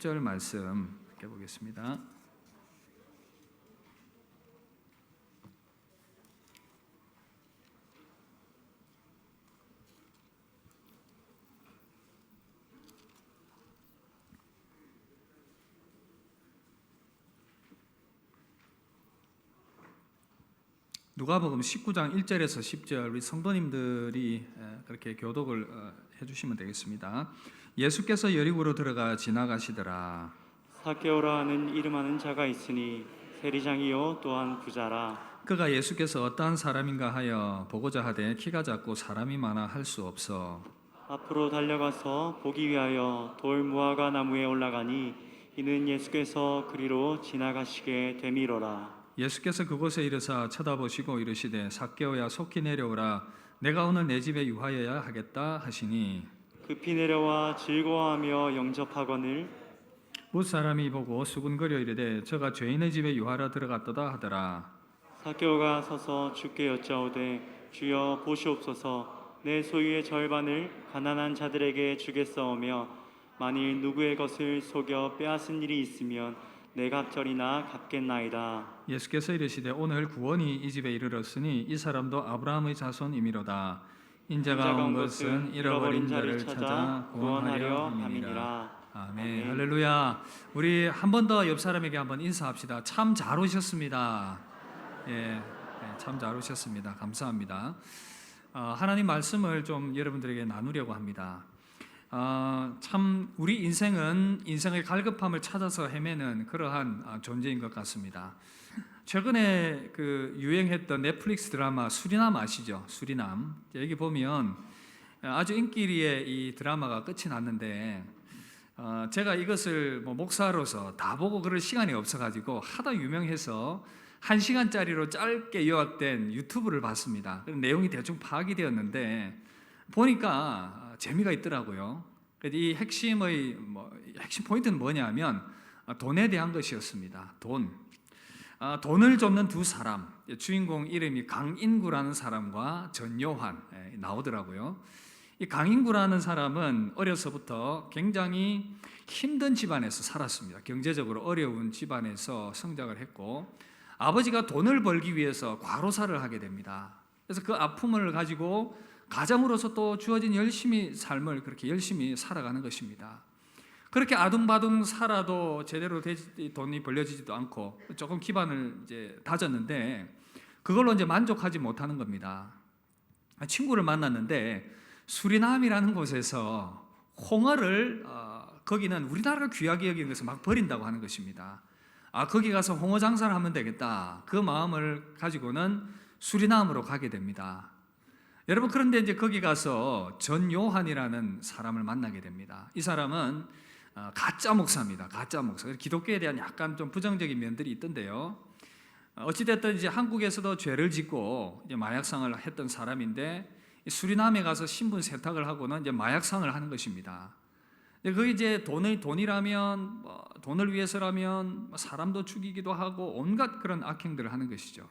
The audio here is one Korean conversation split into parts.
10절 말씀 읽어보겠습니다. 누가복음 19장 1절에서 10절 우리 성도님들이 그렇게 교독을 해주시면 되겠습니다. 예수께서 여리고로 들어가 지나가시더라. 삭개오라 하는 이름하는 자가 있으니 세리장이요 또한 부자라. 그가 예수께서 어떠한 사람인가 하여 보고자 하되 키가 작고 사람이 많아 할 수 없어 앞으로 달려가서 보기 위하여 돌 무화과 나무에 올라가니 이는 예수께서 그리로 지나가시게 되미로라. 예수께서 그곳에 이르사 쳐다보시고 이르시되 삭개오야 속히 내려오라 내가 오늘 내 집에 유하여야 하겠다 하시니 급히 내려와 즐거워하며 영접하거늘 무사람이 보고 수군거려 이르되 저가 죄인의 집에 유하러 들어갔도다 하더라. 삭개오가 서서 주께 여짜오되 주여 보시옵소서 내 소유의 절반을 가난한 자들에게 주겠사오며 만일 누구의 것을 속여 빼앗은 일이 있으면 내 갑절이나 갚겠나이다. 예수께서 이르시되 오늘 구원이 이 집에 이르렀으니 이 사람도 아브라함의 자손이미로다. 인자가 온 것은 잃어버린 자를 찾아 구원하려 함이니라. 아멘. 할렐루야. 우리 한 번 더 옆 사람에게 한번 인사합시다. 참 잘 오셨습니다. 참 잘 오셨습니다. 감사합니다. 하나님 말씀을 좀 여러분들에게 나누려고 합니다. 참 우리 인생은 인생의 갈급함을 찾아서 헤매는 그러한 존재인 것 같습니다. 최근에 그 유행했던 넷플릭스 드라마 수리남 아시죠? 수리남. 여기 보면 아주 인기리에 이 드라마가 끝이 났는데 제가 이것을 목사로서 다 보고 그럴 시간이 없어가지고 하도 유명해서 1시간짜리로 짧게 요약된 유튜브를 봤습니다. 내용이 대충 파악이 되었는데 보니까 재미가 있더라고요. 이 핵심 포인트는 뭐냐면 돈에 대한 것이었습니다. 돈을 쫓는 두 사람, 주인공 이름이 강인구라는 사람과 전요한 나오더라고요. 이 강인구라는 사람은 어려서부터 굉장히 힘든 집안에서 살았습니다. 경제적으로 어려운 집안에서 성장을 했고 아버지가 돈을 벌기 위해서 과로사를 하게 됩니다. 그래서 그 아픔을 가지고 가장으로서 또 주어진 삶을 그렇게 열심히 살아가는 것입니다. 그렇게 아둥바둥 살아도 제대로 돈이 벌려지지도 않고 조금 기반을 이제 다졌는데 그걸로 이제 만족하지 못하는 겁니다. 친구를 만났는데 수리남이라는 곳에서 홍어를 거기는 우리나라가 귀하게 여기는 것을 막 버린다고 하는 것입니다. 거기 가서 홍어 장사를 하면 되겠다. 그 마음을 가지고는 수리남으로 가게 됩니다. 여러분 그런데 이제 거기 가서 전요한이라는 사람을 만나게 됩니다. 이 사람은 가짜 목사입니다. 가짜 목사. 기독교에 대한 약간 좀 부정적인 면들이 있던데요. 어찌됐든 이제 한국에서도 죄를 짓고 이제 마약상을 했던 사람인데 수리남에 가서 신분 세탁을 하고는 이제 마약상을 하는 것입니다. 그 이제 돈이라면 돈을 위해서라면 사람도 죽이기도 하고 온갖 그런 악행들을 하는 것이죠.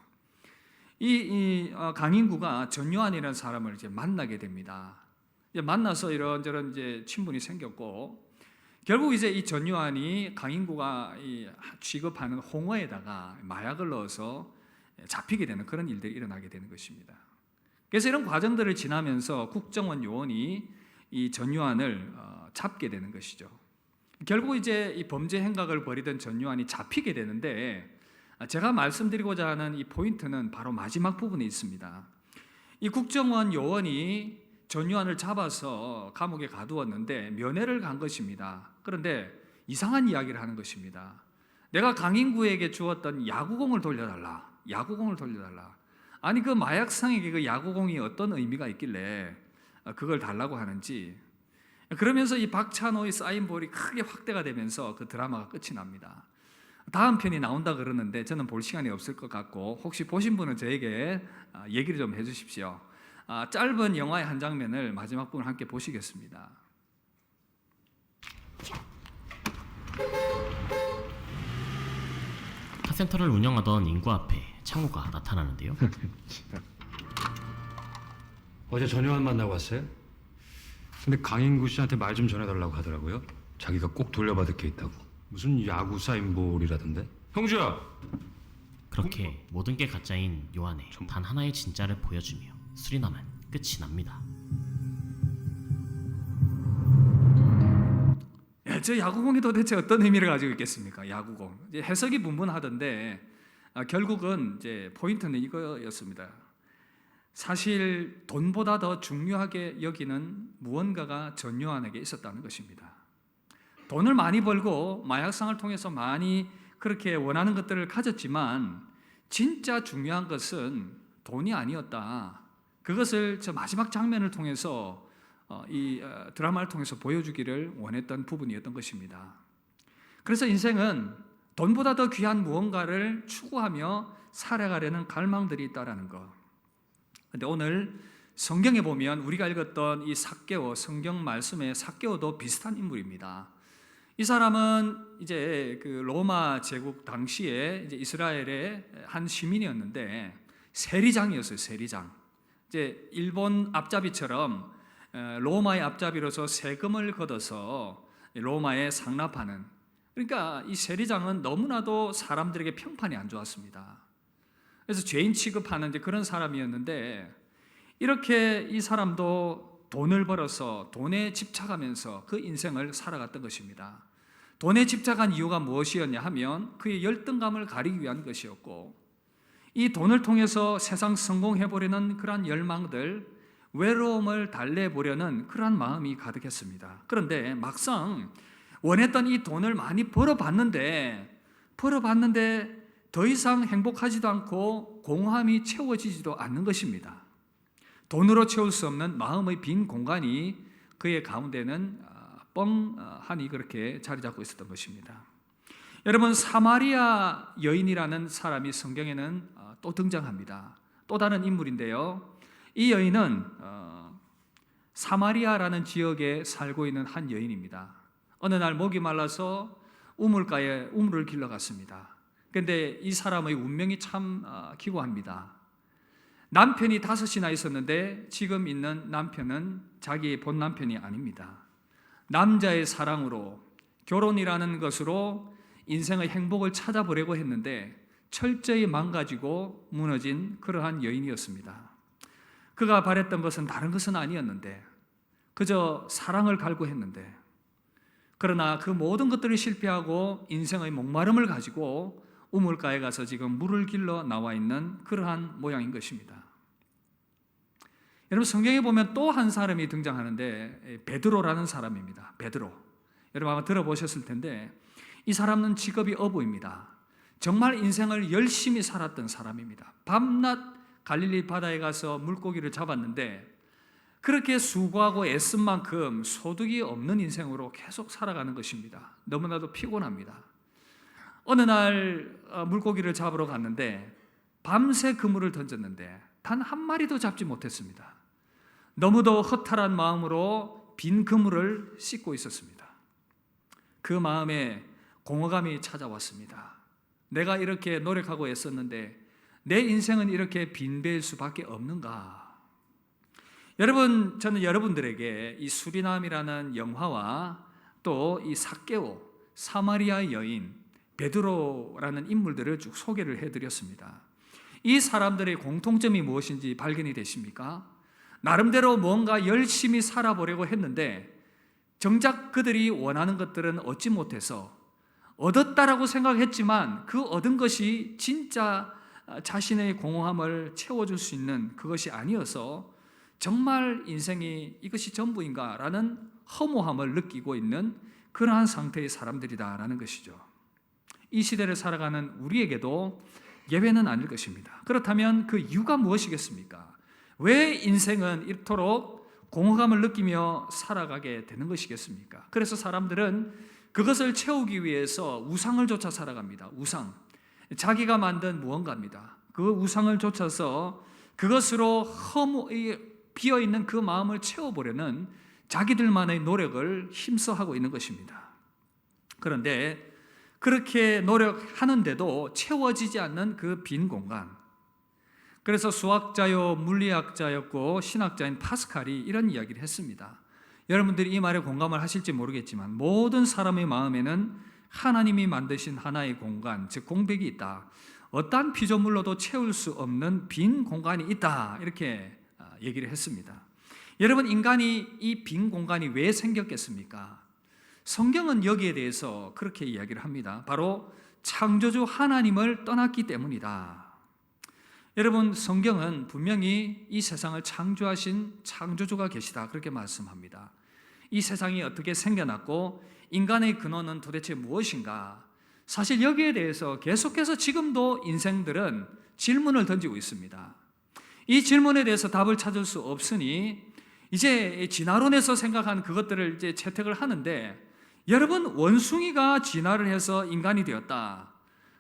이 강인구가 전요한이라는 사람을 이제 만나게 됩니다. 이제 만나서 이런저런 이제 친분이 생겼고 결국 이제 이 전요한이 강인구가 취급하는 홍어에다가 마약을 넣어서 잡히게 되는 그런 일들이 일어나게 되는 것입니다. 그래서 이런 과정들을 지나면서 국정원 요원이 이 전요한을 잡게 되는 것이죠. 결국 이제 이 범죄 행각을 벌이던 전요한이 잡히게 되는데 제가 말씀드리고자 하는 이 포인트는 바로 마지막 부분에 있습니다. 이 국정원 요원이 전요한을 잡아서 감옥에 가두었는데 면회를 간 것입니다. 그런데 이상한 이야기를 하는 것입니다. 내가 강인구에게 주었던 야구공을 돌려달라. 아니 그 마약상에게 그 야구공이 어떤 의미가 있길래 그걸 달라고 하는지. 그러면서 이 박찬호의 사인볼이 크게 확대가 되면서 그 드라마가 끝이 납니다. 다음 편이 나온다 그러는데 저는 볼 시간이 없을 것 같고 혹시 보신 분은 저에게 얘기를 좀 해주십시오. 짧은 영화의 한 장면을 마지막 부분 함께 보시겠습니다. 카센터를 운영하던 인구 앞에 창호가 나타나는데요. 어제 전요한 만나고 왔어요? 근데 강인구 씨한테 말 좀 전해달라고 하더라고요. 자기가 꼭 돌려받을 게 있다고. 무슨 야구 사인볼이라던데? 형주야! 그렇게 모든 게 가짜인 요한의 단 하나의 진짜를 보여주며 수리남은 끝이 납니다. 저 야구공이 도대체 어떤 의미를 가지고 있겠습니까? 야구공. 이제 해석이 분분하던데 결국은 이제 포인트는 이거였습니다. 사실 돈보다 더 중요하게 여기는 무언가가 전 요한에게 있었다는 것입니다. 돈을 많이 벌고 마약상을 통해서 많이 그렇게 원하는 것들을 가졌지만 진짜 중요한 것은 돈이 아니었다. 그것을 저 마지막 장면을 통해서 이 드라마를 통해서 보여주기를 원했던 부분이었던 것입니다. 그래서 인생은 돈보다 더 귀한 무언가를 추구하며 살아가려는 갈망들이 있다라는 것. 근데 오늘 성경에 보면 우리가 읽었던 이 삭개오, 성경 말씀의 삭개오도 비슷한 인물입니다. 이 사람은 이제 그 로마 제국 당시에 이제 이스라엘의 한 시민이었는데 세리장이었어요. 세리장. 이제 일본 앞잡이처럼 로마의 앞잡이로서 세금을 걷어서 로마에 상납하는. 그러니까 이 세리장은 너무나도 사람들에게 평판이 안 좋았습니다. 그래서 죄인 취급하는 이제 그런 사람이었는데 이렇게 이 사람도 돈을 벌어서 돈에 집착하면서 그 인생을 살아갔던 것입니다. 돈에 집착한 이유가 무엇이었냐 하면 그의 열등감을 가리기 위한 것이었고 이 돈을 통해서 세상 성공해보려는 그러한 열망들, 외로움을 달래보려는 그러한 마음이 가득했습니다. 그런데 막상 원했던 이 돈을 많이 벌어봤는데 더 이상 행복하지도 않고 공허함이 채워지지도 않는 것입니다. 돈으로 채울 수 없는 마음의 빈 공간이 그의 가운데는 뻥하니 그렇게 자리 잡고 있었던 것입니다. 여러분, 사마리아 여인이라는 사람이 성경에는 또 등장합니다. 또 다른 인물인데요. 이 여인은 사마리아라는 지역에 살고 있는 한 여인입니다. 어느 날 목이 말라서 우물가에 우물을 길러 갔습니다. 그런데 이 사람의 운명이 참 기구합니다. 남편이 5이나 있었는데 지금 있는 남편은 자기의 본 남편이 아닙니다. 남자의 사랑으로 결혼이라는 것으로 인생의 행복을 찾아보려고 했는데 철저히 망가지고 무너진 그러한 여인이었습니다. 그가 바랬던 것은 다른 것은 아니었는데 그저 사랑을 갈구했는데 그러나 그 모든 것들을 실패하고 인생의 목마름을 가지고 우물가에 가서 지금 물을 길러 나와 있는 그러한 모양인 것입니다. 여러분, 성경에 보면 또 한 사람이 등장하는데 베드로라는 사람입니다. 베드로. 여러분 아마 들어보셨을 텐데 이 사람은 직업이 어부입니다. 정말 인생을 열심히 살았던 사람입니다. 밤낮 갈릴리 바다에 가서 물고기를 잡았는데 그렇게 수고하고 애쓴 만큼 소득이 없는 인생으로 계속 살아가는 것입니다. 너무나도 피곤합니다. 어느 날 물고기를 잡으러 갔는데 밤새 그물을 던졌는데 단 한 마리도 잡지 못했습니다. 너무도 허탈한 마음으로 빈 그물을 씻고 있었습니다. 그 마음에 공허감이 찾아왔습니다. 내가 이렇게 노력하고 애썼는데 내 인생은 이렇게 빈배일 수밖에 없는가? 여러분, 저는 여러분들에게 이 수리남이라는 영화와 또 이 삭개오, 사마리아 여인, 베드로라는 인물들을 쭉 소개를 해드렸습니다. 이 사람들의 공통점이 무엇인지 발견이 되십니까? 나름대로 뭔가 열심히 살아보려고 했는데 정작 그들이 원하는 것들은 얻지 못해서 얻었다라고 생각했지만 그 얻은 것이 진짜 자신의 공허함을 채워줄 수 있는 그것이 아니어서 정말 인생이 이것이 전부인가라는 허무함을 느끼고 있는 그러한 상태의 사람들이다라는 것이죠. 이 시대를 살아가는 우리에게도 예외는 아닐 것입니다. 그렇다면 그 이유가 무엇이겠습니까? 왜 인생은 이토록 공허감을 느끼며 살아가게 되는 것이겠습니까? 그래서 사람들은 그것을 채우기 위해서 우상을 쫓아 살아갑니다. 우상. 자기가 만든 무언가입니다. 그 우상을 쫓아서 그것으로 비어있는 그 마음을 채워보려는 자기들만의 노력을 힘써하고 있는 것입니다. 그런데 그렇게 노력하는데도 채워지지 않는 그 빈 공간. 그래서 수학자요 물리학자였고 신학자인 파스칼이 이런 이야기를 했습니다. 여러분들이 이 말에 공감을 하실지 모르겠지만 모든 사람의 마음에는 하나님이 만드신 하나의 공간, 즉 공백이 있다. 어떠한 피조물로도 채울 수 없는 빈 공간이 있다. 이렇게 얘기를 했습니다. 여러분, 인간이 이 빈 공간이 왜 생겼겠습니까? 성경은 여기에 대해서 그렇게 이야기를 합니다. 바로 창조주 하나님을 떠났기 때문이다. 여러분, 성경은 분명히 이 세상을 창조하신 창조주가 계시다 그렇게 말씀합니다. 이 세상이 어떻게 생겨났고 인간의 근원은 도대체 무엇인가? 사실 여기에 대해서 계속해서 지금도 인생들은 질문을 던지고 있습니다. 이 질문에 대해서 답을 찾을 수 없으니 이제 진화론에서 생각한 그것들을 이제 채택을 하는데, 여러분, 원숭이가 진화를 해서 인간이 되었다.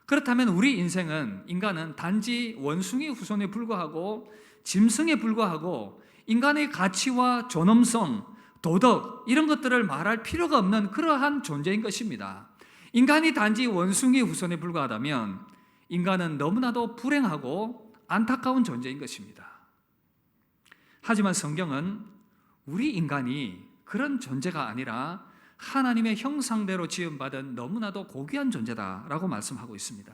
그렇다면 우리 인간은 단지 원숭이 후손에 불과하고 짐승에 불과하고 인간의 가치와 존엄성, 도덕 이런 것들을 말할 필요가 없는 그러한 존재인 것입니다. 인간이 단지 원숭이 후손에 불과하다면 인간은 너무나도 불행하고 안타까운 존재인 것입니다. 하지만 성경은 우리 인간이 그런 존재가 아니라 하나님의 형상대로 지음받은 너무나도 고귀한 존재다라고 말씀하고 있습니다.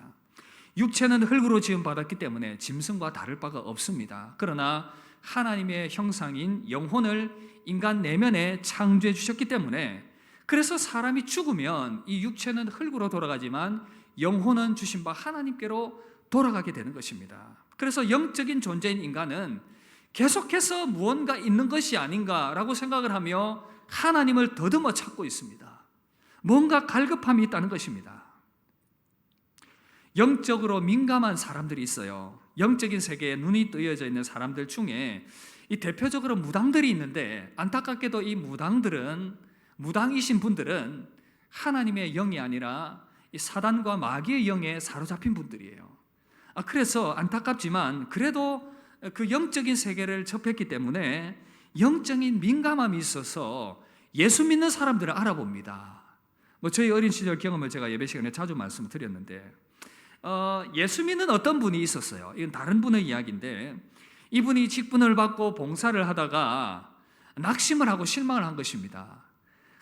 육체는 흙으로 지음받았기 때문에 짐승과 다를 바가 없습니다. 그러나 하나님의 형상인 영혼을 인간 내면에 창조해 주셨기 때문에, 그래서 사람이 죽으면 이 육체는 흙으로 돌아가지만 영혼은 주신 바 하나님께로 돌아가게 되는 것입니다. 그래서 영적인 존재인 인간은 계속해서 무언가 있는 것이 아닌가라고 생각을 하며 하나님을 더듬어 찾고 있습니다. 뭔가 갈급함이 있다는 것입니다. 영적으로 민감한 사람들이 있어요. 영적인 세계에 눈이 뜨여져 있는 사람들 중에 이 대표적으로 무당들이 있는데, 안타깝게도 이 무당이신 분들은 하나님의 영이 아니라 이 사단과 마귀의 영에 사로잡힌 분들이에요. 그래서 안타깝지만 그래도 그 영적인 세계를 접했기 때문에 영적인 민감함이 있어서 예수 믿는 사람들을 알아봅니다. 저희 어린 시절 경험을 제가 예배 시간에 자주 말씀드렸는데, 예수 믿는 어떤 분이 있었어요. 이건 다른 분의 이야기인데, 이분이 직분을 받고 봉사를 하다가 낙심을 하고 실망을 한 것입니다.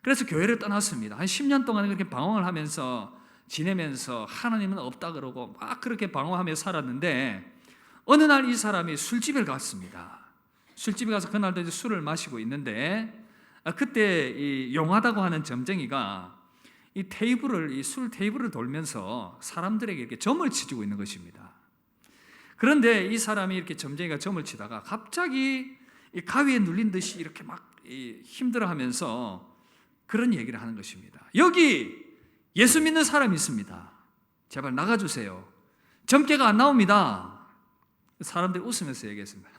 그래서 교회를 떠났습니다. 한 10년 동안 그렇게 방황을 하면서 지내면서 하나님은 없다 그러고 막 그렇게 방황하며 살았는데, 어느 날 이 사람이 술집에 갔습니다. 술집에 가서 그날도 이제 술을 마시고 있는데, 그때 이 용하다고 하는 점쟁이가 이 술 테이블을 돌면서 사람들에게 이렇게 점을 치고 있는 것입니다. 그런데 이 사람이 이렇게 점쟁이가 점을 치다가 갑자기 이 가위에 눌린 듯이 이렇게 막 힘들어하면서 그런 얘기를 하는 것입니다. 여기 예수 믿는 사람이 있습니다. 제발 나가주세요. 점괘가 안 나옵니다. 사람들이 웃으면서 얘기했습니다.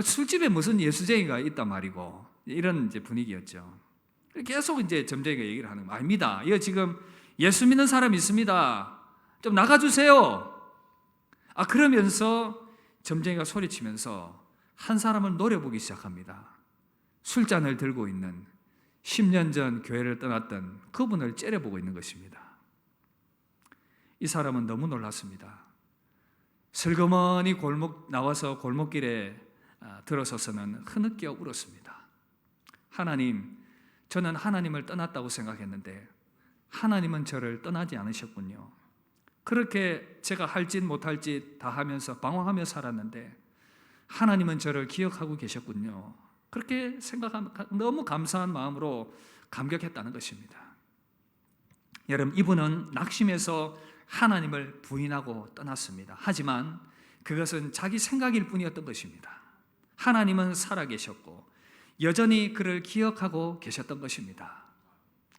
술집에 무슨 예수쟁이가 있단 말이고, 이런 이제 분위기였죠. 계속 이제 점쟁이가 얘기를 하는 거 아닙니다. 이거 지금 예수 믿는 사람이 있습니다. 좀 나가주세요. 그러면서 점쟁이가 소리치면서 한 사람을 노려보기 시작합니다. 술잔을 들고 있는 10년 전 교회를 떠났던 그분을 째려보고 있는 것입니다. 이 사람은 너무 놀랐습니다. 슬그머니 나와서 골목길에 들어서서는 흐느껴 울었습니다. 하나님, 저는 하나님을 떠났다고 생각했는데 하나님은 저를 떠나지 않으셨군요. 그렇게 제가 할 짓 못할 짓 다 하면서 방황하며 살았는데 하나님은 저를 기억하고 계셨군요. 그렇게 생각하면 너무 감사한 마음으로 감격했다는 것입니다. 여러분, 이분은 낙심해서 하나님을 부인하고 떠났습니다. 하지만 그것은 자기 생각일 뿐이었던 것입니다. 하나님은 살아계셨고 여전히 그를 기억하고 계셨던 것입니다.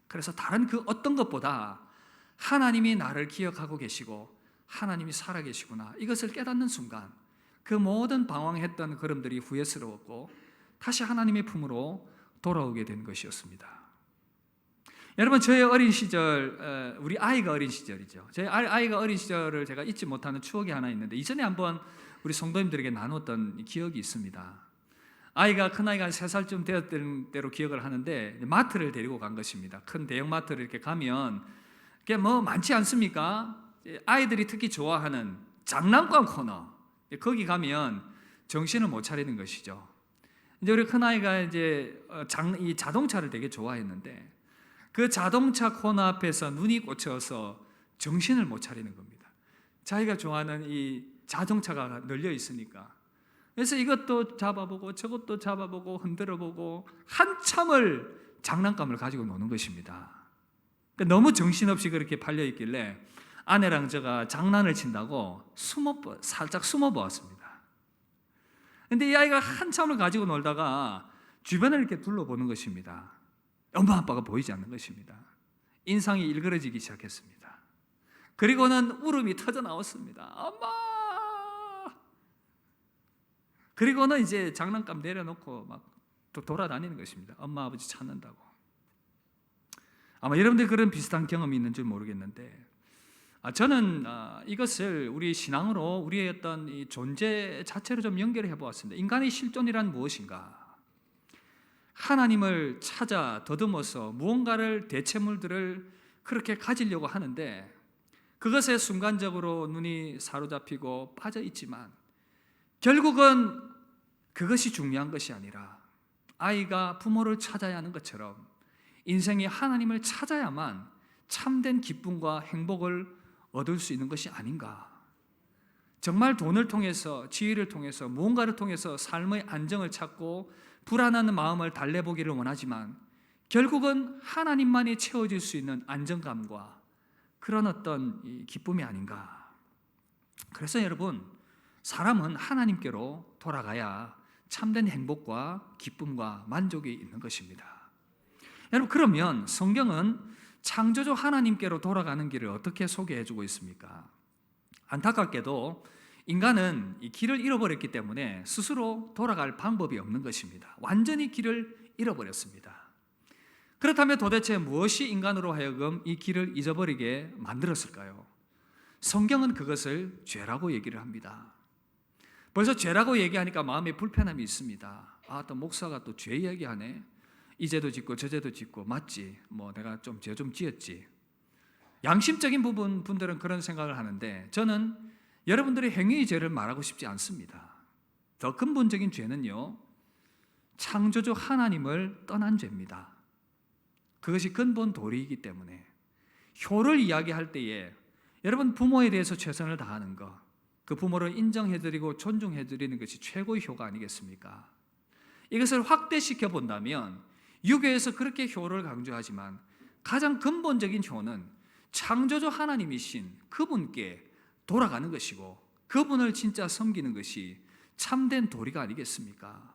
그래서 다른 그 어떤 것보다 하나님이 나를 기억하고 계시고 하나님이 살아계시구나, 이것을 깨닫는 순간 그 모든 방황했던 걸음들이 후회스러웠고 다시 하나님의 품으로 돌아오게 된 것이었습니다. 여러분, 저의 어린 시절, 우리 아이가 어린 시절이죠. 저희 아이가 어린 시절을 제가 잊지 못하는 추억이 하나 있는데, 이전에 한번 우리 성도님들에게 나눴던 기억이 있습니다. 아이가 큰아이가 한 3살쯤 되었던 때로 기억을 하는데, 마트를 데리고 간 것입니다. 큰 대형 마트를 이렇게 가면 그게 뭐 많지 않습니까? 아이들이 특히 좋아하는 장난감 코너, 거기 가면 정신을 못 차리는 것이죠. 이제 우리 큰아이가 이제 이 자동차를 되게 좋아했는데 그 자동차 코너 앞에서 눈이 꽂혀서 정신을 못 차리는 겁니다. 자기가 좋아하는 이 자동차가 널려 있으니까. 그래서 이것도 잡아보고 저것도 잡아보고 흔들어보고 한참을 장난감을 가지고 노는 것입니다. 그러니까 너무 정신없이 그렇게 팔려 있길래 아내랑 제가 장난을 친다고 살짝 숨어 보았습니다. 근데 이 아이가 한참을 가지고 놀다가 주변을 이렇게 둘러보는 것입니다. 엄마 아빠가 보이지 않는 것입니다. 인상이 일그러지기 시작했습니다. 그리고는 울음이 터져 나왔습니다. 엄마! 그리고는 이제 장난감 내려놓고 막 또 돌아다니는 것입니다. 엄마 아버지 찾는다고. 아마 여러분들 그런 비슷한 경험이 있는 줄 모르겠는데 저는 이것을 우리 신앙으로 우리의 어떤 이 존재 자체로 좀 연결해 보았습니다. 인간의 실존이란 무엇인가? 하나님을 찾아 더듬어서 무언가를 대체물들을 그렇게 가지려고 하는데 그것에 순간적으로 눈이 사로잡히고 빠져 있지만 결국은 그것이 중요한 것이 아니라 아이가 부모를 찾아야 하는 것처럼 인생이 하나님을 찾아야만 참된 기쁨과 행복을 얻을 수 있는 것이 아닌가. 정말 돈을 통해서, 지위를 통해서, 무언가를 통해서 삶의 안정을 찾고 불안한 마음을 달래보기를 원하지만 결국은 하나님만이 채워질 수 있는 안정감과 그런 어떤 기쁨이 아닌가. 그래서 여러분, 사람은 하나님께로 돌아가야 참된 행복과 기쁨과 만족이 있는 것입니다. 여러분, 그러면 성경은 창조주 하나님께로 돌아가는 길을 어떻게 소개해주고 있습니까? 안타깝게도 인간은 이 길을 잃어버렸기 때문에 스스로 돌아갈 방법이 없는 것입니다. 완전히 길을 잃어버렸습니다. 그렇다면 도대체 무엇이 인간으로 하여금 이 길을 잊어버리게 만들었을까요? 성경은 그것을 죄라고 얘기를 합니다. 벌써 죄라고 얘기하니까 마음에 불편함이 있습니다. 또 목사가 또 죄 이야기하네. 이 죄도 짓고 저 죄도 짓고 맞지? 내가 좀 죄 좀 지었지. 양심적인 분들은 그런 생각을 하는데 저는 여러분들의 행위의 죄를 말하고 싶지 않습니다. 더 근본적인 죄는요, 창조주 하나님을 떠난 죄입니다. 그것이 근본 도리이기 때문에 효를 이야기할 때에 여러분 부모에 대해서 최선을 다하는 것, 그 부모를 인정해드리고 존중해드리는 것이 최고의 효가 아니겠습니까? 이것을 확대시켜 본다면 유교에서 그렇게 효를 강조하지만 가장 근본적인 효는 창조주 하나님이신 그분께 돌아가는 것이고 그분을 진짜 섬기는 것이 참된 도리가 아니겠습니까?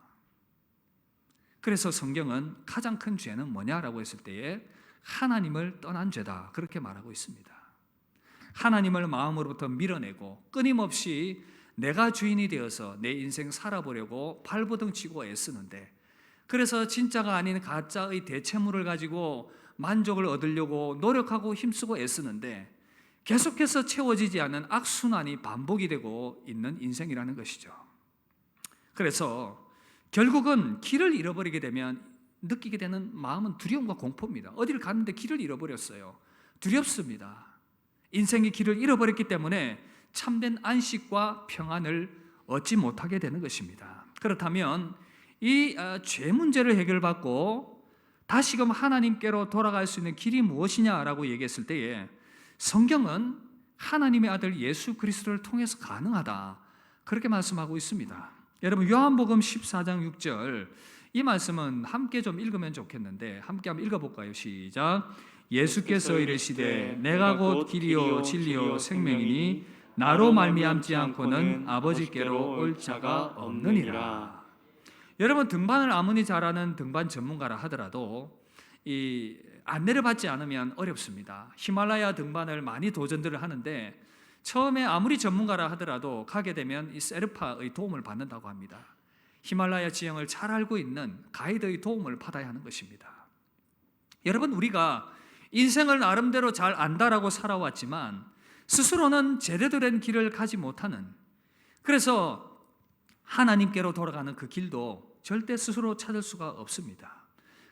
그래서 성경은 가장 큰 죄는 뭐냐라고 했을 때에 하나님을 떠난 죄다 그렇게 말하고 있습니다. 하나님을 마음으로부터 밀어내고 끊임없이 내가 주인이 되어서 내 인생 살아보려고 발버둥 치고 애쓰는데 그래서 진짜가 아닌 가짜의 대체물을 가지고 만족을 얻으려고 노력하고 힘쓰고 애쓰는데 계속해서 채워지지 않는 악순환이 반복이 되고 있는 인생이라는 것이죠. 그래서 결국은 길을 잃어버리게 되면 느끼게 되는 마음은 두려움과 공포입니다. 어디를 갔는데 길을 잃어버렸어요. 두렵습니다. 인생의 길을 잃어버렸기 때문에 참된 안식과 평안을 얻지 못하게 되는 것입니다. 그렇다면 이 죄 문제를 해결받고 다시금 하나님께로 돌아갈 수 있는 길이 무엇이냐라고 얘기했을 때에 성경은 하나님의 아들 예수 그리스도를 통해서 가능하다 그렇게 말씀하고 있습니다. 여러분 요한복음 14장 6절 이 말씀은 함께 좀 읽으면 좋겠는데 함께 한번 읽어볼까요? 시작. 예수께서 이르시되 내가 곧 길이요 진리요 생명이니 나로 말미암지 않고는 아버지께로 올 자가 없느니라. 여러분 등반을 아무리 잘하는 등반 전문가라 하더라도 이 안내를 받지 않으면 어렵습니다. 히말라야 등반을 많이 도전들을 하는데 처음에 아무리 전문가라 하더라도 가게 되면 이 세르파의 도움을 받는다고 합니다. 히말라야 지형을 잘 알고 있는 가이드의 도움을 받아야 하는 것입니다. 여러분 우리가 인생을 나름대로 잘 안다라고 살아왔지만 스스로는 제대로 된 길을 가지 못하는 그래서 하나님께로 돌아가는 그 길도 절대 스스로 찾을 수가 없습니다.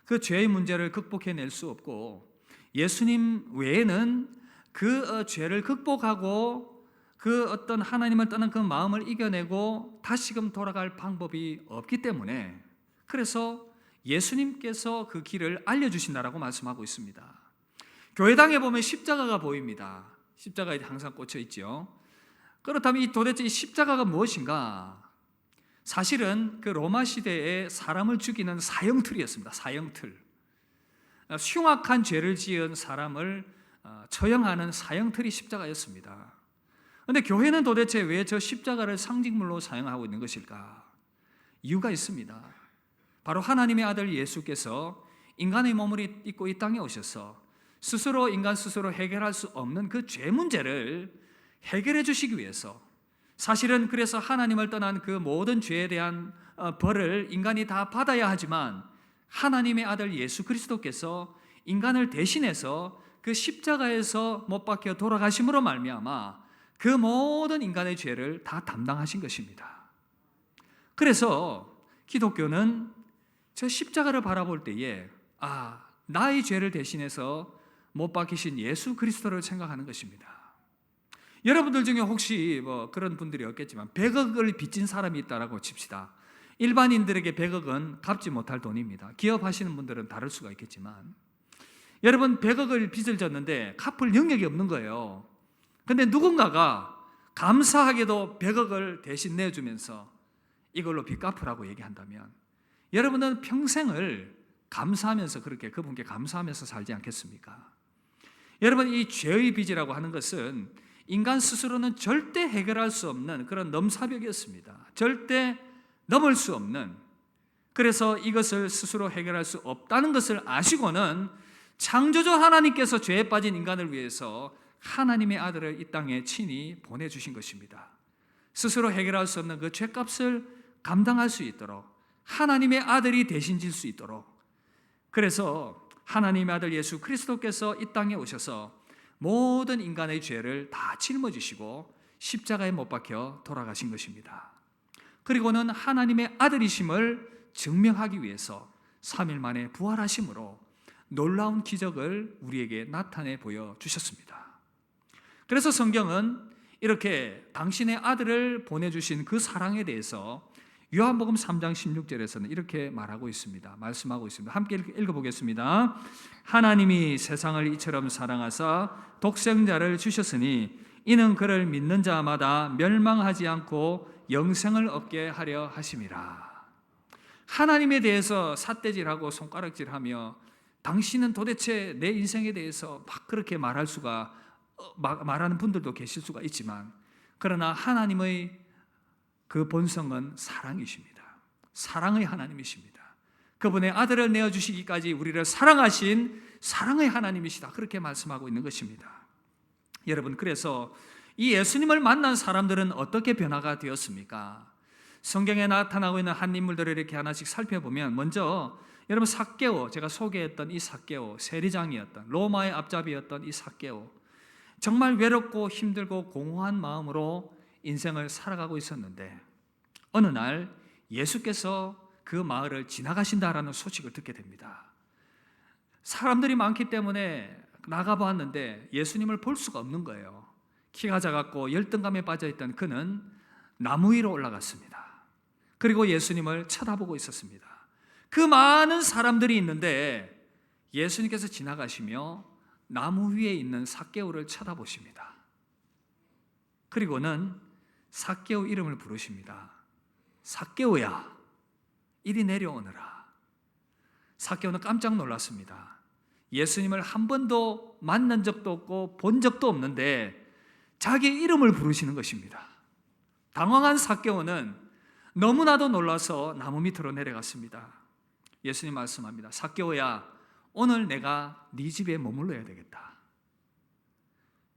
그 죄의 문제를 극복해낼 수 없고 예수님 외에는 그 죄를 극복하고 그 어떤 하나님을 떠난 그 마음을 이겨내고 다시금 돌아갈 방법이 없기 때문에 그래서 예수님께서 그 길을 알려주신다라고 말씀하고 있습니다. 교회당에 보면 십자가가 보입니다. 십자가에 항상 꽂혀 있죠. 그렇다면 도대체 이 십자가가 무엇인가? 사실은 그 로마 시대에 사람을 죽이는 사형틀이었습니다. 사형틀. 흉악한 죄를 지은 사람을 처형하는 사형틀이 십자가였습니다. 그런데 교회는 도대체 왜 저 십자가를 상징물로 사용하고 있는 것일까? 이유가 있습니다. 바로 하나님의 아들 예수께서 인간의 몸을 입고 이 땅에 오셔서 인간 스스로 해결할 수 없는 그 죄 문제를 해결해 주시기 위해서, 사실은 그래서 하나님을 떠난 그 모든 죄에 대한 벌을 인간이 다 받아야 하지만 하나님의 아들 예수 그리스도께서 인간을 대신해서 그 십자가에서 못 박혀 돌아가심으로 말미암아 그 모든 인간의 죄를 다 담당하신 것입니다. 그래서 기독교는 저 십자가를 바라볼 때에 나의 죄를 대신해서 못 박히신 예수 그리스도를 생각하는 것입니다. 여러분들 중에 혹시 그런 분들이 없겠지만 100억을 빚진 사람이 있다라고 칩시다. 일반인들에게 100억은 갚지 못할 돈입니다. 기업하시는 분들은 다를 수가 있겠지만, 여러분 100억을 빚을 졌는데 갚을 능력이 없는 거예요. 근데 누군가가 감사하게도 100억을 대신 내주면서 이걸로 빚 갚으라고 얘기한다면 여러분은 평생을 감사하면서 그렇게 그분께 감사하면서 살지 않겠습니까? 여러분, 이 죄의 빚이라고 하는 것은 인간 스스로는 절대 해결할 수 없는 그런 넘사벽이었습니다. 절대 넘을 수 없는, 그래서 이것을 스스로 해결할 수 없다는 것을 아시고는 창조주 하나님께서 죄에 빠진 인간을 위해서 하나님의 아들을 이 땅에 친히 보내주신 것입니다. 스스로 해결할 수 없는 그 죄값을 감당할 수 있도록 하나님의 아들이 대신 질 수 있도록, 그래서 하나님의 아들 예수 그리스도께서 이 땅에 오셔서 모든 인간의 죄를 다 짊어지시고 십자가에 못 박혀 돌아가신 것입니다. 그리고는 하나님의 아들이심을 증명하기 위해서 3일 만에 부활하심으로 놀라운 기적을 우리에게 나타내 보여주셨습니다. 그래서 성경은 이렇게 당신의 아들을 보내주신 그 사랑에 대해서 요한복음 3장 16절에서는 이렇게 말하고 있습니다. 말씀하고 있습니다. 함께 읽어보겠습니다. 하나님이 세상을 이처럼 사랑하사 독생자를 주셨으니 이는 그를 믿는 자마다 멸망하지 않고 영생을 얻게 하려 하심이라. 하나님에 대해서 삿대질하고 손가락질하며 당신은 도대체 내 인생에 대해서 막 그렇게 말하는 분들도 계실 수가 있지만, 그러나 하나님의 그 본성은 사랑이십니다. 사랑의 하나님이십니다. 그분의 아들을 내어주시기까지 우리를 사랑하신 사랑의 하나님이시다, 그렇게 말씀하고 있는 것입니다. 여러분, 그래서 이 예수님을 만난 사람들은 어떻게 변화가 되었습니까? 성경에 나타나고 있는 한 인물들을 이렇게 하나씩 살펴보면, 먼저 여러분 삭개오, 제가 소개했던 이 삭개오, 세리장이었던 로마의 앞잡이였던 이 삭개오, 정말 외롭고 힘들고 공허한 마음으로 인생을 살아가고 있었는데 어느 날 예수께서 그 마을을 지나가신다라는 소식을 듣게 됩니다. 사람들이 많기 때문에 나가보았는데 예수님을 볼 수가 없는 거예요. 키가 작았고 열등감에 빠져있던 그는 나무 위로 올라갔습니다. 그리고 예수님을 쳐다보고 있었습니다. 그 많은 사람들이 있는데 예수님께서 지나가시며 나무 위에 있는 삭개오를 쳐다보십니다. 그리고는 삭개오 이름을 부르십니다. 삭개오야, 이리 내려오너라. 삭개오는 깜짝 놀랐습니다. 예수님을 한 번도 만난 적도 없고 본 적도 없는데 자기의 이름을 부르시는 것입니다. 당황한 삭개오는 너무나도 놀라서 나무 밑으로 내려갔습니다. 예수님 말씀합니다. 삭개오야, 오늘 내가 네 집에 머물러야 되겠다.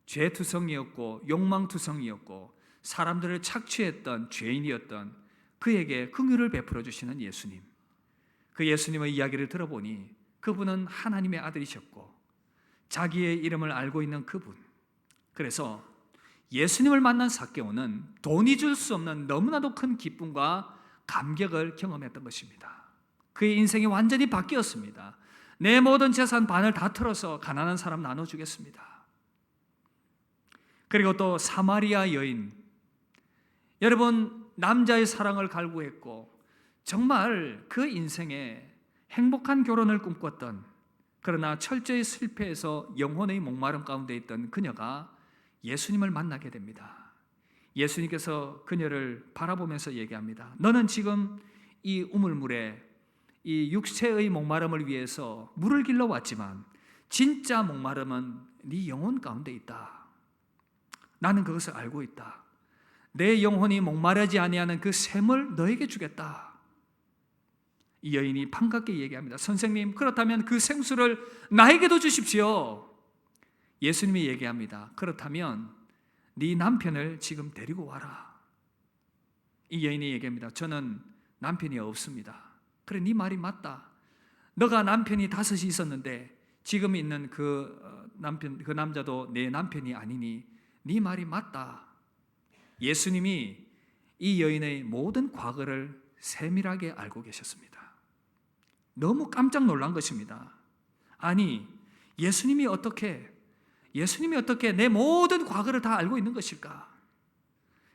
죄투성이었고 욕망투성이었고 사람들을 착취했던 죄인이었던 그에게 긍휼을 베풀어 주시는 예수님, 그 예수님의 이야기를 들어보니 그분은 하나님의 아들이셨고 자기의 이름을 알고 있는 그분, 그래서 예수님을 만난 삭개오는 돈이 줄 수 없는 너무나도 큰 기쁨과 감격을 경험했던 것입니다. 그의 인생이 완전히 바뀌었습니다. 내 모든 재산 반을 다 털어서 가난한 사람 나눠주겠습니다. 그리고 또 사마리아 여인, 여러분 남자의 사랑을 갈구했고 정말 그 인생에 행복한 결혼을 꿈꿨던, 그러나 철저히 실패해서 영혼의 목마름 가운데 있던 그녀가 예수님을 만나게 됩니다. 예수님께서 그녀를 바라보면서 얘기합니다. 너는 지금 이 우물물에 이 육체의 목마름을 위해서 물을 길러 왔지만 진짜 목마름은 네 영혼 가운데 있다. 나는 그것을 알고 있다. 내 영혼이 목마르지 아니하는 그 샘을 너에게 주겠다. 이 여인이 반갑게 얘기합니다. 선생님, 그렇다면 그 생수를 나에게도 주십시오. 예수님이 얘기합니다. 그렇다면 네 남편을 지금 데리고 와라. 이 여인이 얘기합니다. 저는 남편이 없습니다. 그래, 네 말이 맞다. 너가 남편이 5이 있었는데 지금 있는 그 남자도 내 남편이 아니니 네 말이 맞다. 예수님이 이 여인의 모든 과거를 세밀하게 알고 계셨습니다. 너무 깜짝 놀란 것입니다. 아니, 예수님이 어떻게 내 모든 과거를 다 알고 있는 것일까?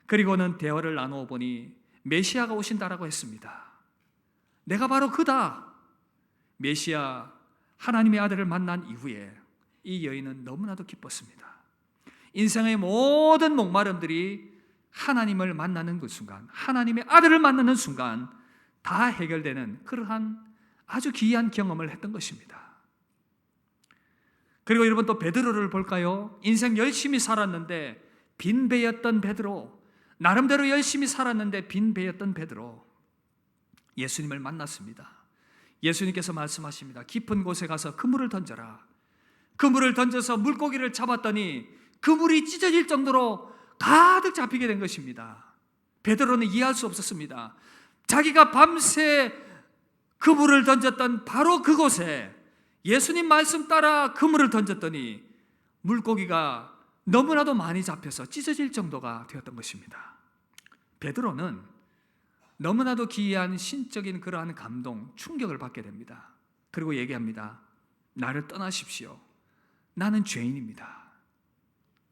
그리고는 대화를 나누어 보니 메시아가 오신다라고 했습니다. 내가 바로 그다. 메시아, 하나님의 아들을 만난 이후에 이 여인은 너무나도 기뻤습니다. 인생의 모든 목마름들이 하나님을 만나는 그 순간, 하나님의 아들을 만나는 순간 다 해결되는 그러한 아주 귀한 경험을 했던 것입니다. 그리고 여러분 또 베드로를 볼까요? 인생 열심히 살았는데 빈배였던 베드로, 나름대로 열심히 살았는데 빈배였던 베드로, 예수님을 만났습니다. 예수님께서 말씀하십니다. 깊은 곳에 가서 그물을 던져라. 그물을 던져서 물고기를 잡았더니 그물이 찢어질 정도로 가득 잡히게 된 것입니다. 베드로는 이해할 수 없었습니다. 자기가 밤새 그물을 던졌던 바로 그곳에 예수님 말씀 따라 그물을 던졌더니 물고기가 너무나도 많이 잡혀서 찢어질 정도가 되었던 것입니다. 베드로는 너무나도 기이한 신적인 그러한 감동, 충격을 받게 됩니다. 그리고 얘기합니다. 나를 떠나십시오. 나는 죄인입니다.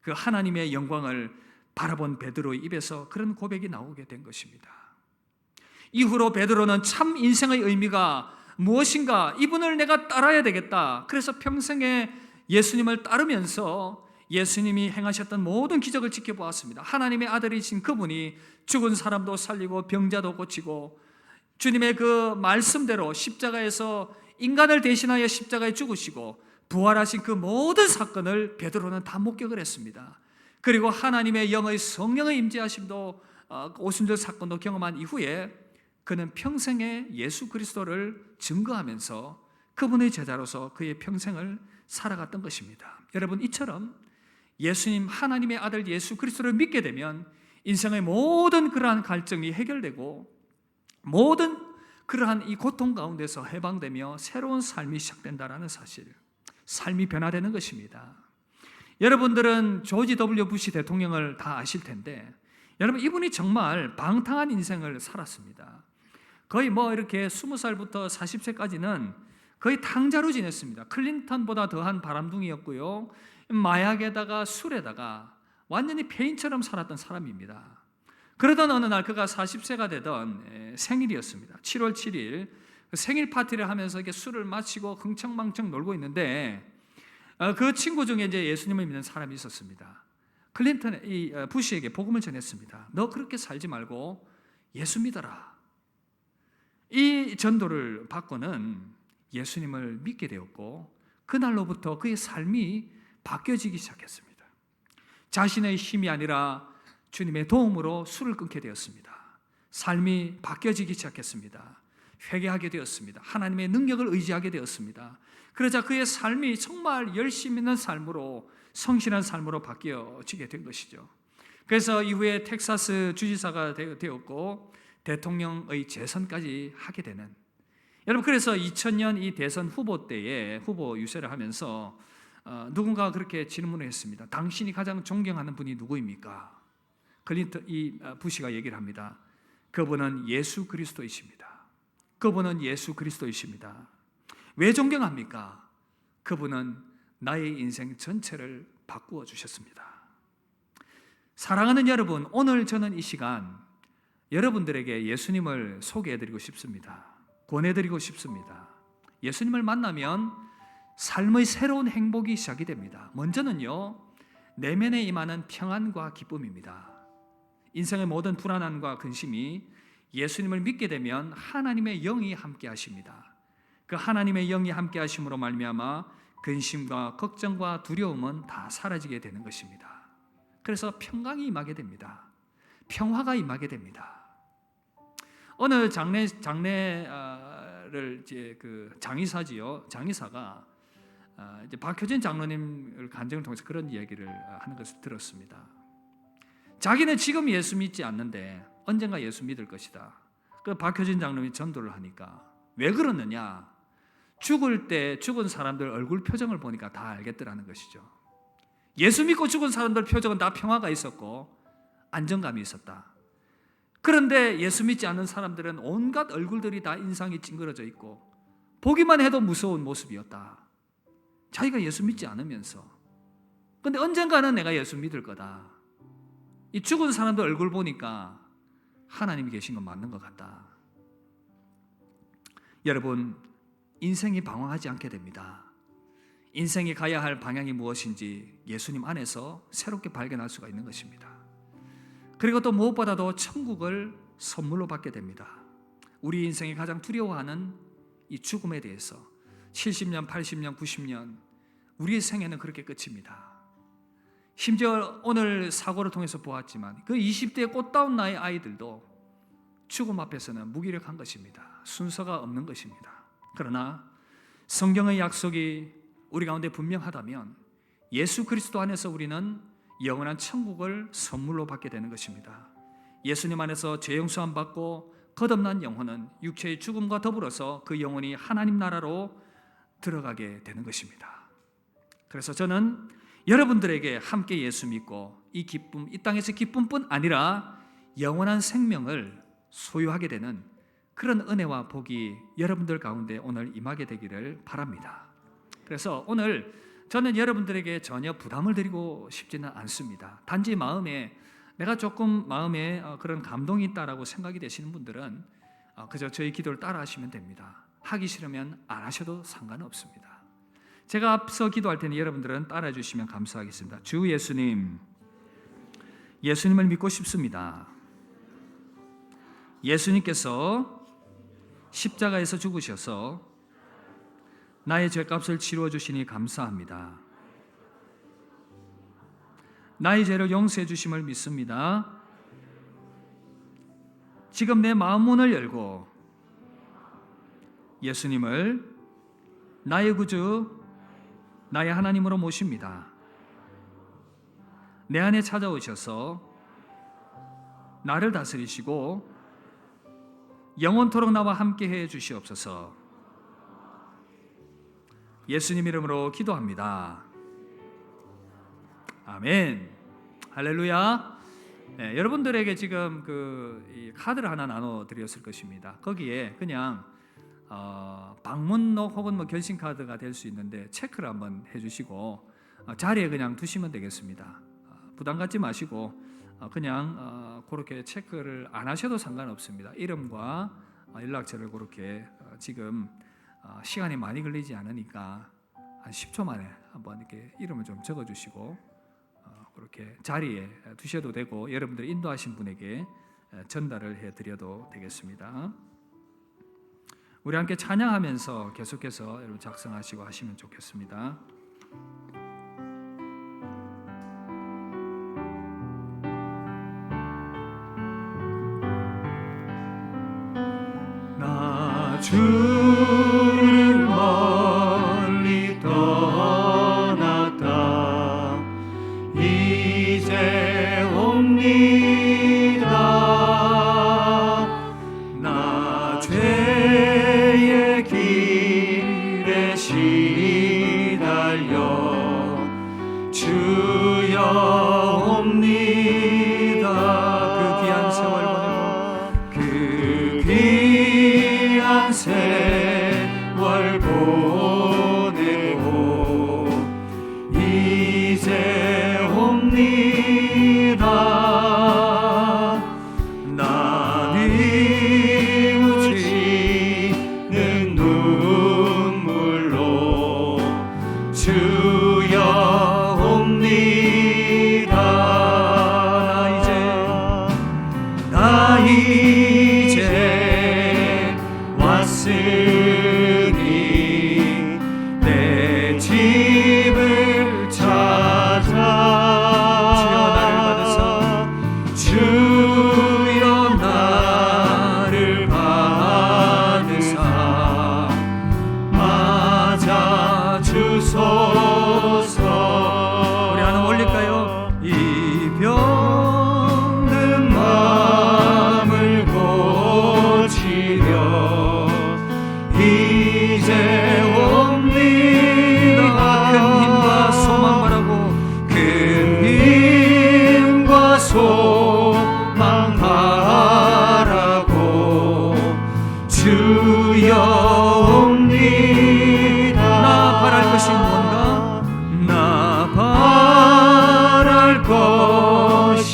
그 하나님의 영광을 바라본 베드로의 입에서 그런 고백이 나오게 된 것입니다. 이후로 베드로는 참 인생의 의미가 무엇인가, 이분을 내가 따라야 되겠다. 그래서 평생에 예수님을 따르면서 예수님이 행하셨던 모든 기적을 지켜보았습니다. 하나님의 아들이신 그분이 죽은 사람도 살리고 병자도 고치고 주님의 그 말씀대로 십자가에서 인간을 대신하여 십자가에 죽으시고 부활하신 그 모든 사건을 베드로는 다 목격을 했습니다. 그리고 하나님의 영의 성령의 임재하심도 오순절 사건도 경험한 이후에 그는 평생에 예수 그리스도를 증거하면서 그분의 제자로서 그의 평생을 살아갔던 것입니다. 여러분, 이처럼 예수님, 하나님의 아들 예수 그리스도를 믿게 되면 인생의 모든 그러한 갈증이 해결되고 모든 그러한 이 고통 가운데서 해방되며 새로운 삶이 시작된다는 사실, 삶이 변화되는 것입니다. 여러분들은 조지 W 부시 대통령을 다 아실 텐데, 여러분, 이분이 정말 방탕한 인생을 살았습니다. 거의 이렇게 20살부터 40세까지는 거의 탕자로 지냈습니다. 클린턴보다 더한 바람둥이였고요. 마약에다가 술에다가 완전히 폐인처럼 살았던 사람입니다. 그러던 어느 날 그가 40세가 되던 생일이었습니다. 7월 7일 생일 파티를 하면서 이렇게 술을 마시고 흥청망청 놀고 있는데 그 친구 중에 이제 예수님을 믿는 사람이 있었습니다. 클린턴 부시에게 복음을 전했습니다. 너 그렇게 살지 말고 예수 믿어라. 이 전도를 받고는 예수님을 믿게 되었고 그날로부터 그의 삶이 바뀌어지기 시작했습니다. 자신의 힘이 아니라 주님의 도움으로 술을 끊게 되었습니다. 삶이 바뀌어지기 시작했습니다. 회개하게 되었습니다. 하나님의 능력을 의지하게 되었습니다. 그러자 그의 삶이 정말 열심 있는 삶으로, 성실한 삶으로 바뀌어지게 된 것이죠. 그래서 이후에 텍사스 주지사가 되었고 대통령의 재선까지 하게 되는, 여러분, 그래서 2000년 이 대선 후보 때에 후보 유세를 하면서 누군가가 그렇게 질문을 했습니다. 당신이 가장 존경하는 분이 누구입니까? 클린턴 부시가 얘기를 합니다. 그분은 예수 그리스도이십니다. 그분은 예수 그리스도이십니다. 왜 존경합니까? 그분은 나의 인생 전체를 바꾸어 주셨습니다. 사랑하는 여러분, 오늘 저는 이 시간 여러분들에게 예수님을 소개해드리고 싶습니다. 권해드리고 싶습니다. 예수님을 만나면 삶의 새로운 행복이 시작이 됩니다. 먼저는요, 내면에 임하는 평안과 기쁨입니다. 인생의 모든 불안함과 근심이 예수님을 믿게 되면 하나님의 영이 함께 하십니다. 그 하나님의 영이 함께 하심으로 말미암아 근심과 걱정과 두려움은 다 사라지게 되는 것입니다. 그래서 평강이 임하게 됩니다. 평화가 임하게 됩니다. 어느 장례를 이제 그 장의사지요. 장의사가 이제 박효진 장로님을 간증을 통해서 그런 이야기를 하는 것을 들었습니다. 자기는 지금 예수 믿지 않는데 언젠가 예수 믿을 것이다. 그 박효진 장로님이 전도를 하니까 왜 그러느냐? 죽을 때 죽은 사람들 얼굴 표정을 보니까 다 알겠더라는 것이죠. 예수 믿고 죽은 사람들 표정은 다 평화가 있었고 안정감이 있었다. 그런데 예수 믿지 않는 사람들은 온갖 얼굴들이 다 인상이 찡그러져 있고 보기만 해도 무서운 모습이었다. 자기가 예수 믿지 않으면서. 근데 언젠가는 내가 예수 믿을 거다. 이 죽은 사람들 얼굴 보니까 하나님이 계신 건 맞는 것 같다. 여러분, 인생이 방황하지 않게 됩니다. 인생이 가야 할 방향이 무엇인지 예수님 안에서 새롭게 발견할 수가 있는 것입니다. 그리고 또 무엇보다도 천국을 선물로 받게 됩니다. 우리 인생이 가장 두려워하는 이 죽음에 대해서 70년, 80년, 90년 우리의 생애는 그렇게 끝입니다. 심지어 오늘 사고를 통해서 보았지만 그 20대의 꽃다운 나의 아이들도 죽음 앞에서는 무기력한 것입니다. 순서가 없는 것입니다. 그러나 성경의 약속이 우리 가운데 분명하다면 예수 그리스도 안에서 우리는 영원한 천국을 선물로 받게 되는 것입니다. 예수님 안에서 죄 용서함 받고 거듭난 영혼은 육체의 죽음과 더불어서 그 영혼이 하나님 나라로 들어가게 되는 것입니다. 그래서 저는 여러분들에게 함께 예수 믿고 이 기쁨, 이 땅에서 기쁨뿐 아니라 영원한 생명을 소유하게 되는 그런 은혜와 복이 여러분들 가운데 오늘 임하게 되기를 바랍니다. 그래서 오늘 저는 여러분들에게 전혀 부담을 드리고 싶지는 않습니다. 단지 마음에 내가 조금 마음에 그런 감동이 있다라고 생각이 되시는 분들은 그저 저희 기도를 따라 하시면 됩니다. 하기 싫으면 안 하셔도 상관없습니다. 제가 앞서 기도할 테니 여러분들은 따라해 주시면 감사하겠습니다. 주 예수님, 예수님을 믿고 싶습니다. 예수님께서 십자가에서 죽으셔서 나의 죄값을 치루어 주시니 감사합니다. 나의 죄를 용서해 주심을 믿습니다. 지금 내 마음 문을 열고 예수님을 나의 구주, 나의 하나님으로 모십니다. 내 안에 찾아오셔서 나를 다스리시고 영원토록 나와 함께해 주시옵소서. 예수님 이름으로 기도합니다. 아멘. 할렐루야. 네, 여러분들에게 지금 이 카드를 하나 나눠 드렸을 것입니다. 거기에 그냥 방문록 혹은 결심 카드가 될 수 있는데 체크를 한번 해주시고 자리에 그냥 두시면 되겠습니다. 부담 갖지 마시고 그냥 그렇게 체크를 안 하셔도 상관없습니다. 이름과 연락처를 그렇게 지금 시간이 많이 걸리지 않으니까 한 10초 만에 한번 이렇게 이름을 좀 적어주시고 그렇게 자리에 두셔도 되고 여러분들 인도하신 분에게 전달을 해드려도 되겠습니다. 우리 함께 찬양하면서 계속해서 여러분 작성하시고 하시면 좋겠습니다. 나 주를 멀리 떠났다 이제 옵니다. 나 죄의 길에 시달려 주여 옵니다. 그 귀한 세월 보내고 그 귀한 세월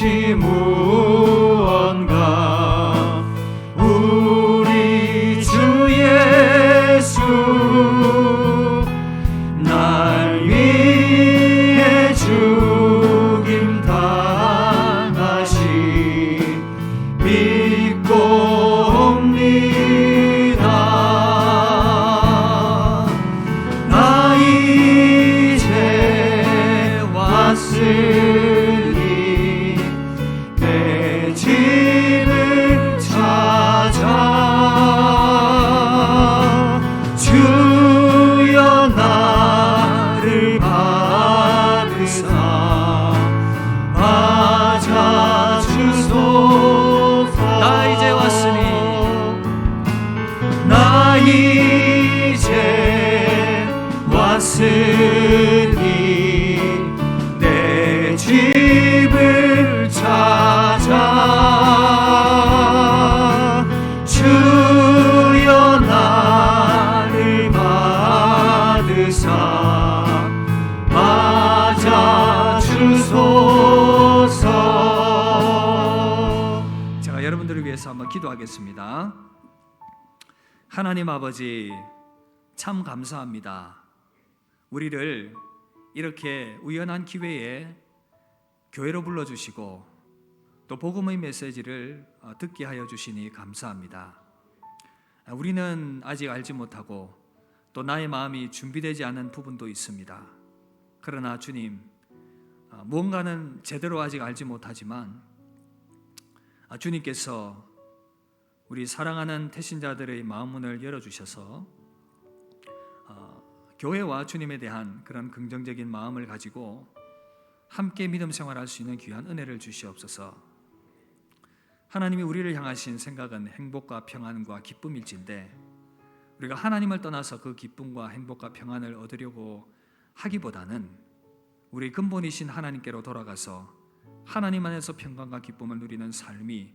것이 무언가 우리 주 예수 날 위해 죽임 당하시 믿고 옵니다. 나 이제 왔으니 내 집을 찾아 주여 나를 받으사 맞아 주소서. 나 이제 왔으니 나 이제 왔으니 내 집을 찾아 주여 나를 받으사 맞아 주소서. 제가 여러분들을 위해서 한번 기도하겠습니다. 하나님 아버지, 참 감사합니다. 우리를 이렇게 우연한 기회에 교회로 불러주시고 또 복음의 메시지를 듣게 하여 주시니 감사합니다. 우리는 아직 알지 못하고 또 나의 마음이 준비되지 않은 부분도 있습니다. 그러나 주님, 무언가는 제대로 아직 알지 못하지만 주님께서 우리 사랑하는 태신자들의 마음문을 열어주셔서 교회와 주님에 대한 그런 긍정적인 마음을 가지고 함께 믿음 생활할 수 있는 귀한 은혜를 주시옵소서. 하나님이 우리를 향하신 생각은 행복과 평안과 기쁨일진데 우리가 하나님을 떠나서 그 기쁨과 행복과 평안을 얻으려고 하기보다는 우리 근본이신 하나님께로 돌아가서 하나님 안에서 평강과 기쁨을 누리는 삶이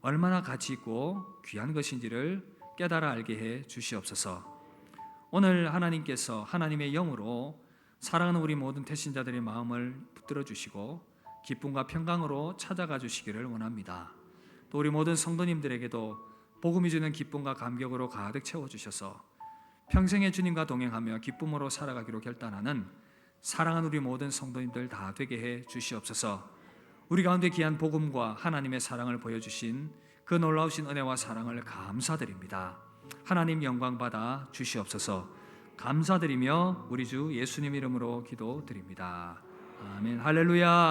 얼마나 가치 있고 귀한 것인지를 깨달아 알게 해 주시옵소서. 오늘 하나님께서 하나님의 영으로 사랑하는 우리 모든 태신자들의 마음을 붙들어 주시고 기쁨과 평강으로 찾아가 주시기를 원합니다. 또 우리 모든 성도님들에게도 복음이 주는 기쁨과 감격으로 가득 채워주셔서 평생에 주님과 동행하며 기쁨으로 살아가기로 결단하는 사랑하는 우리 모든 성도님들 다 되게 해 주시옵소서. 우리 가운데 귀한 복음과 하나님의 사랑을 보여주신 그 놀라우신 은혜와 사랑을 감사드립니다. 하나님 영광 받아 주시옵소서. 감사드리며 우리 주 예수님 이름으로 기도드립니다. 아멘. 할렐루야.